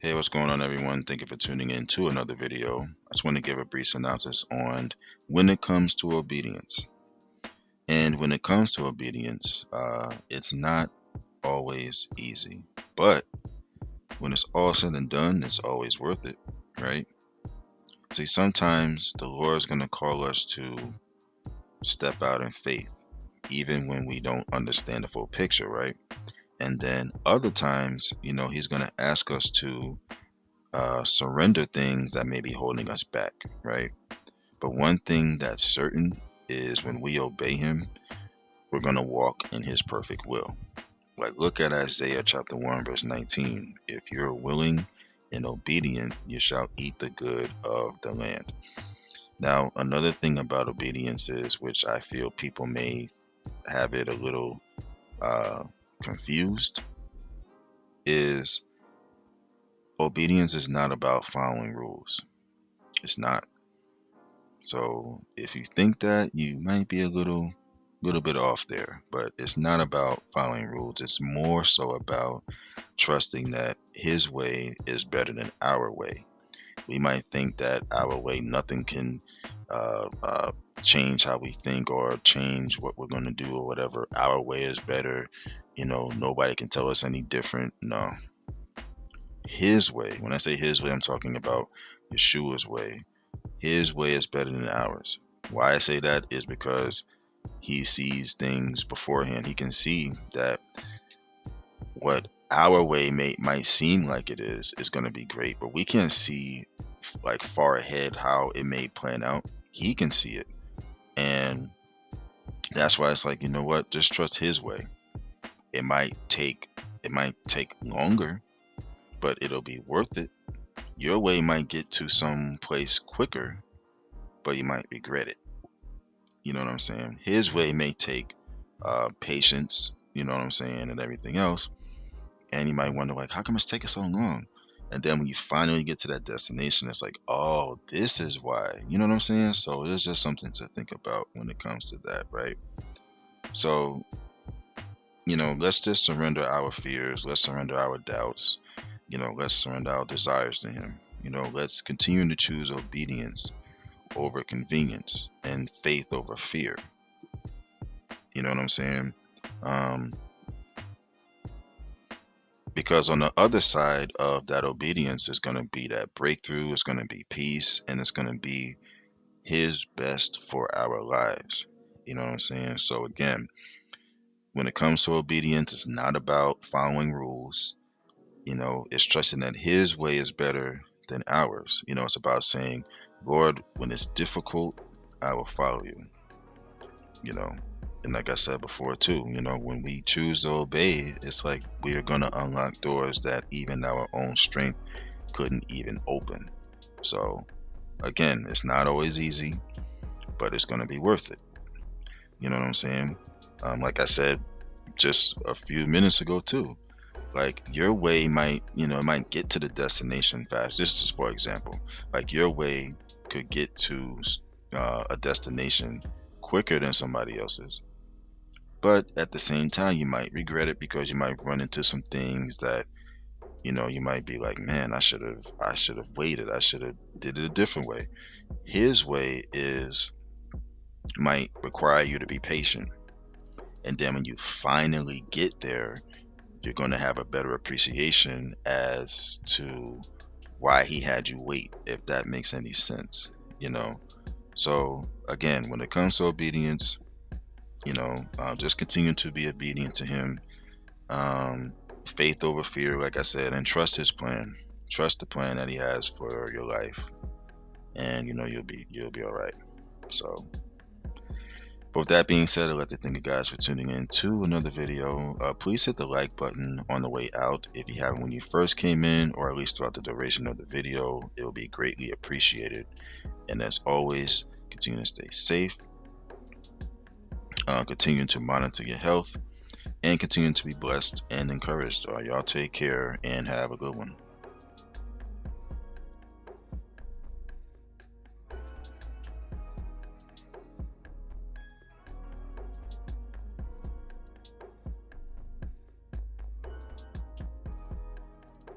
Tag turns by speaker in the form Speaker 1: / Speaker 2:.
Speaker 1: Hey, what's going on, everyone? Thank you for tuning in to another video. I just want to give a brief synopsis on when it comes to obedience. And when it comes to obedience, it's not always easy. But when it's all said and done, it's always worth it, right? See, sometimes the Lord is going to call us to step out in faith, even when we don't understand the full picture, right? And then other times, He's going to ask us to surrender things that may be holding us back, right? But one thing that's certain is when we obey Him, we're going to walk in His perfect will. Like, look at Isaiah chapter 1, verse 19. If you're willing and obedient, you shall eat the good of the land. Now, another thing about obedience is, which I feel people may have it a little confused, is obedience is not about following rules. It's not. So if you think that, you might be a little bit off there, but it's not about following rules. It's more so about trusting that His way is better than our way. We might think that our way, nothing can change how we think or change what we're going to do or whatever. Our way is better. Nobody can tell us any different. No, His way. When I say His way, I'm talking about Yeshua's way. His way is better than ours. Why I say that is because He sees things beforehand. He can see that what our way might seem like it is going to be great, but we can't see like far ahead how it may plan out. He can see it, and that's why it's like, you know what, just trust His way. It might take longer, but it'll be worth it. Your way might get to some place quicker, but you might regret it. You know what I'm saying? His way may take patience, you know what I'm saying, and everything else. And you might wonder, like, how come it's taking so long? And then when you finally get to that destination, it's like, oh, this is why. You know what I'm saying? So it's just something to think about when it comes to that, right? So, let's just surrender our fears. Let's surrender our doubts. Let's surrender our desires to Him. Let's continue to choose obedience over convenience and faith over fear. You know what I'm saying? Because on the other side of that obedience is going to be that breakthrough, it's going to be peace, and it's going to be His best for our lives. You know what I'm saying? So again, when it comes to obedience, it's not about following rules. It's trusting that His way is better than ours. It's about saying, Lord, when it's difficult, I will follow you. And like I said before too, when we choose to obey, it's like we are going to unlock doors that even our own strength couldn't even open. So again, it's not always easy, but it's going to be worth it. You know what I'm saying? Like I said just a few minutes ago too, like your way might, it might get to the destination fast. This is for example, like your way could get to a destination quicker than somebody else's. But at the same time, you might regret it because you might run into some things that, you might be like, man, I should have waited. I should have did it a different way. His way might require you to be patient. And then when you finally get there, you're going to have a better appreciation as to why He had you wait, if that makes any sense, So again, when it comes to obedience, just continue to be obedient to Him. Faith over fear, like I said, and trust His plan. Trust the plan that He has for your life, and you'll be all right. So, but with that being said, I'd like to thank you guys for tuning in to another video. Please hit the like button on the way out if you haven't when you first came in, or at least throughout the duration of the video. It will be greatly appreciated. And as always, continue to stay safe. Continue to monitor your health, and continue to be blessed and encouraged. Y'all take care and have a good one.